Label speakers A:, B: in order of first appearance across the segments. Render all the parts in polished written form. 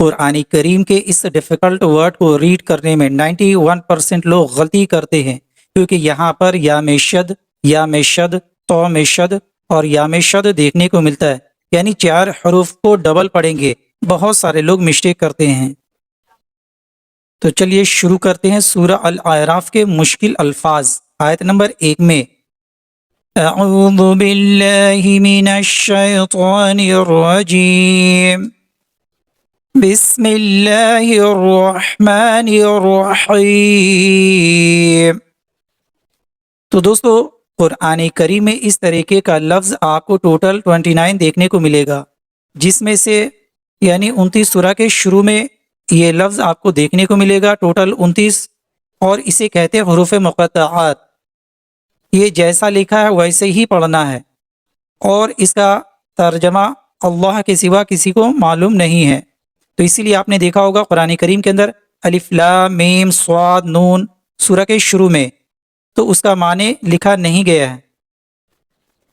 A: قرآن کریم کے اس difficult word کو red کرنے میں 91% لوگ غلطی کرتے ہیں، کیونکہ یہاں پر یا میں شد، یا میں شد، تو میں شد اور یا میں شد دیکھنے کو ملتا ہے، یعنی 4 حروف کو ڈبل پڑھیں گے۔ بہت سارے لوگ مسٹیک کرتے ہیں۔ تو چلیے شروع کرتے ہیں سورہ الاعراف کے مشکل الفاظ۔ آیت نمبر 1 میں اعوذ باللہ من الشیطان الرجیم بسم اللہ الرحمن الرحیم۔ تو دوستو قرآن کریم میں اس طریقے کا لفظ آپ کو ٹوٹل 29 دیکھنے کو ملے گا، جس میں سے یعنی 29 سورہ کے شروع میں یہ لفظ آپ کو دیکھنے کو ملے گا، ٹوٹل 29، اور اسے کہتے ہیں حروف مقطعات۔ یہ جیسا لکھا ہے ویسے ہی پڑھنا ہے، اور اس کا ترجمہ اللہ کے سوا کسی کو معلوم نہیں ہے۔ تو اسی لیے آپ نے دیکھا ہوگا قرآن کریم کے اندر الف لام میم صاد نون سورہ کے شروع میں، تو اس کا معنی لکھا نہیں گیا ہے۔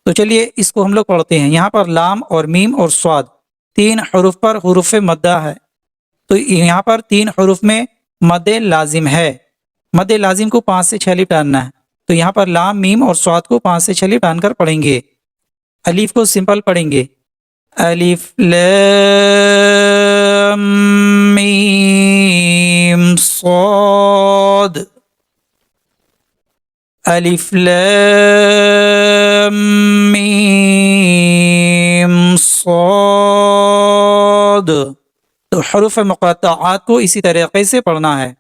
A: تو چلیے اس کو ہم لوگ پڑھتے ہیں۔ یہاں پر لام اور میم اور صاد 3 حروف پر حروف مدہ ہے، تو یہاں پر 3 حروف میں مد لازم ہے۔ مد لازم کو 5 سے 6 الف ڈالنا ہے، تو یہاں پر لام میم اور صاد کو 5 سے 6 الف ڈال کر پڑھیں گے۔ الف کو سمپل پڑھیں گے، الف لام میم صاد، الف لام میم صاد۔ تو حروف مقطعات کو اسی طریقے سے پڑھنا ہے۔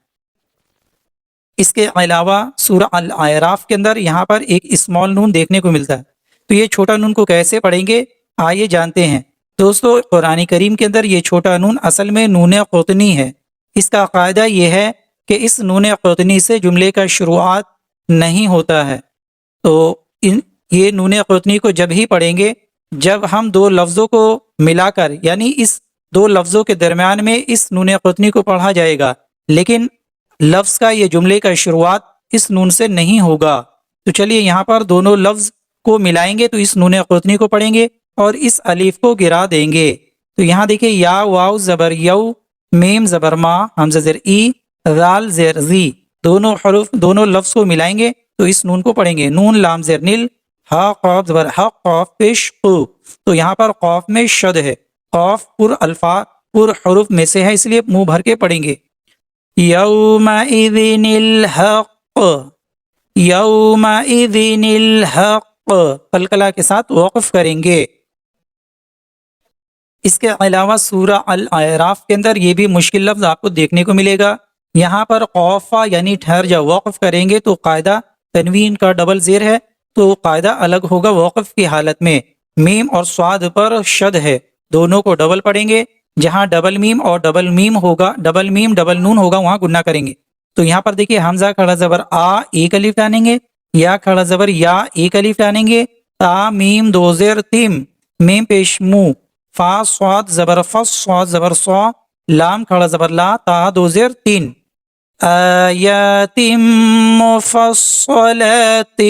A: اس کے علاوہ سورہ الاعراف کے اندر یہاں پر ایک اسمال نون دیکھنے کو ملتا ہے، تو یہ چھوٹا نون کو کیسے پڑھیں گے آئیے جانتے ہیں۔ دوستو قرآن کریم کے اندر یہ چھوٹا نون اصل میں نون قطنی ہے۔ اس کا قاعدہ یہ ہے کہ اس نون قطنی سے جملے کا شروعات نہیں ہوتا ہے، تو یہ نون قطنی کو جب ہی پڑھیں گے جب ہم 2 لفظوں کو ملا کر، یعنی اس 2 لفظوں کے درمیان میں اس نون قطنی کو پڑھا جائے گا، لیکن لفظ کا یہ جملے کا شروعات اس نون سے نہیں ہوگا۔ تو چلیے یہاں پر دونوں لفظ کو ملائیں گے تو اس نون قطنی کو پڑھیں گے اور اس الف کو گرا دیں گے۔ تو یہاں دیکھیں یا واو زبر یو، میم زبر ما، حمزہ زیر ای، ذال زیر زی، دونوں حروف دونوں لفظ کو ملائیں گے تو اس نون کو پڑھیں گے۔ نون لام زیر نیل، ہا قاف زبر حق، قاف پیش قو، تو یہاں پر قاف میں شد ہے، قاف پر الفاظ پر حروف میں سے ہے، اس لیے منہ بھر کے پڑھیں گے۔ یومئذ الحق، یومئذ الحق، قلقلہ کے ساتھ وقف کریں گے۔ اس کے علاوہ سورہ الاعراف کے اندر یہ بھی مشکل لفظ آپ کو دیکھنے کو ملے گا۔ یہاں پر قوفہ یعنی ٹھہر جا، وقف کریں گے تو قاعدہ تنوین کا ڈبل زیر ہے تو قاعدہ الگ ہوگا وقف کی حالت میں۔ میم اور صاد پر شد ہے، دونوں کو ڈبل پڑھیں گے۔ جہاں ڈبل میم اور ڈبل میم ہوگا، ڈبل میم ڈبل نون ہوگا، وہاں گننا کریں گے۔ تو یہاں پر دیکھیے حمزہ کھڑا زبر آ، 1 الف ڈالیں گے، یا کھڑا زبر یا، 1 الف ڈالیں گے، تا میم 2 زیر تیم، میم پیش مو، فا صاد زبر فص، صاد زبر صا، لام کھڑا زبر لا، تا 2 زیر 3، آیات مفصلات،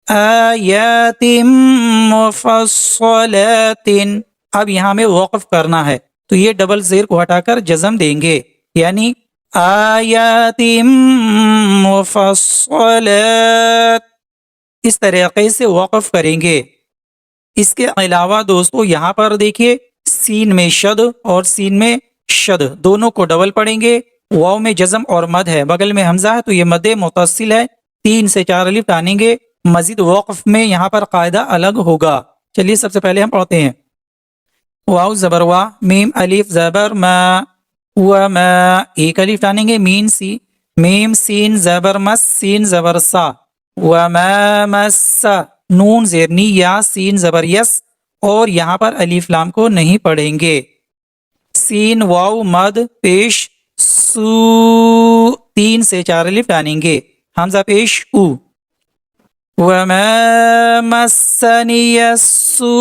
A: آیات مفصلات۔ اب یہاں میں وقف کرنا ہے تو یہ ڈبل زیر کو ہٹا کر جزم دیں گے، یعنی آیات مفصلات، اس طریقے سے وقف کریں گے۔ اس کے علاوہ دوستو یہاں پر دیکھیے سین میں شد اور سین میں شد دونوں کو ڈبل پڑھیں گے۔ واو میں جزم اور مد ہے، بغل میں حمزہ ہے تو یہ مد متصل ہے، 3 سے 4 الف ٹانیں گے۔ مزید وقف میں یہاں پر قاعدہ الگ ہوگا۔ چلیے سب سے پہلے ہم پڑھتے ہیں۔ واو زبر وا، میم الف زبر ما، وما، 1 الف ٹانیں گے، مین سی، میم سین زبر مس، سین زبر سا، وما مس، نون زیر نی، یا سین زبر یس، اور یہاں پر الف لام کو نہیں پڑھیں گے۔ سین واو مد پیش سو، 3 سے 4 الف ٹانیں گے، حمزہ پیش او، وما مسنی السوء۔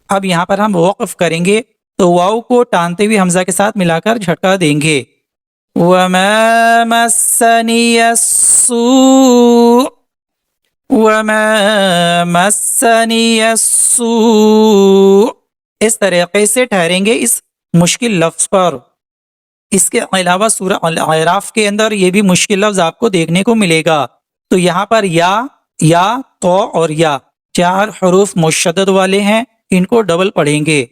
A: اب یہاں پر ہم وقف کریں گے تو واو کو ٹانتے ہوئے حمزہ کے ساتھ ملا کر جھٹکا دیں گے، وما مسنی السوء، وما مسنی السوء۔ اس طریقے سے ٹھہریں گے اس مشکل لفظ پر۔ اس کے علاوہ سورہ الاعراف کے اندر یہ بھی مشکل لفظ آپ کو دیکھنے کو ملے گا۔ تو یہاں پر یا تو اور یا 4 حروف مشدد والے ہیں، ان کو ڈبل پڑھیں گے۔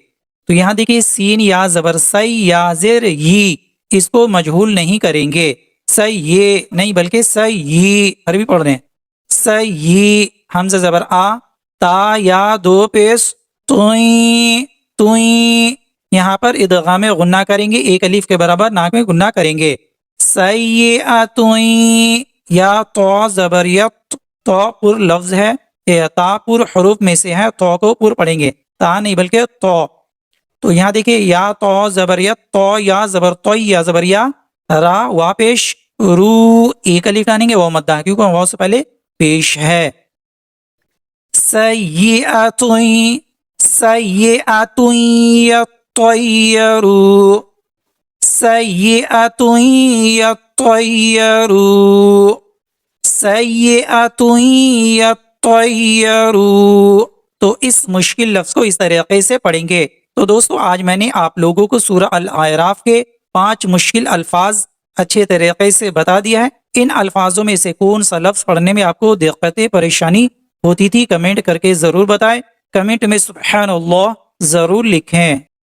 A: تو یہاں دیکھیے سین یا زبر سی یا زیر ی، اس کو مجہول نہیں کریں گے، سی یہ نہیں بلکہ سی ی عربی پڑھ رہے ہیں، سی ی، حمزہ زبر آ، تا یا 2 پیش توئیں، یہاں پر ادغام غنہ کریں گے، ایک الف کے برابر ناک میں غنہ کریں گے، سیئاتوئیں، یا تو زبر یت، تو پر لفظ ہے، تا پر حروف میں سے ہے، تو کو پر پڑھیں گے، تا نہیں بلکہ تو یہاں دیکھیں یا تو زبر یت، تو یا زبر توئی، یا زبر یا، را وا پیش رو، ایک الف ڈالیں گے وہ مدہ کیونکہ وہ سے پہلے پیش ہے، سیئاتوئیں، سیئاتوئیں یطیروا، سیئاتوئیں یطیروا، سیئاتوئیں یطیروا۔ تو اس مشکل لفظ کو اس طریقے سے پڑھیں گے۔ تو دوستو آج میں نے آپ لوگوں کو سورہ الاعراف کے 5 مشکل الفاظ اچھے طریقے سے بتا دیا ہے۔ ان الفاظوں میں سے کون سا لفظ پڑھنے میں آپ کو دقت پریشانی ہوتی تھی، کمنٹ کر کے ضرور بتائیں۔ کمنٹ میں سبحان اللہ ضرور لکھیں۔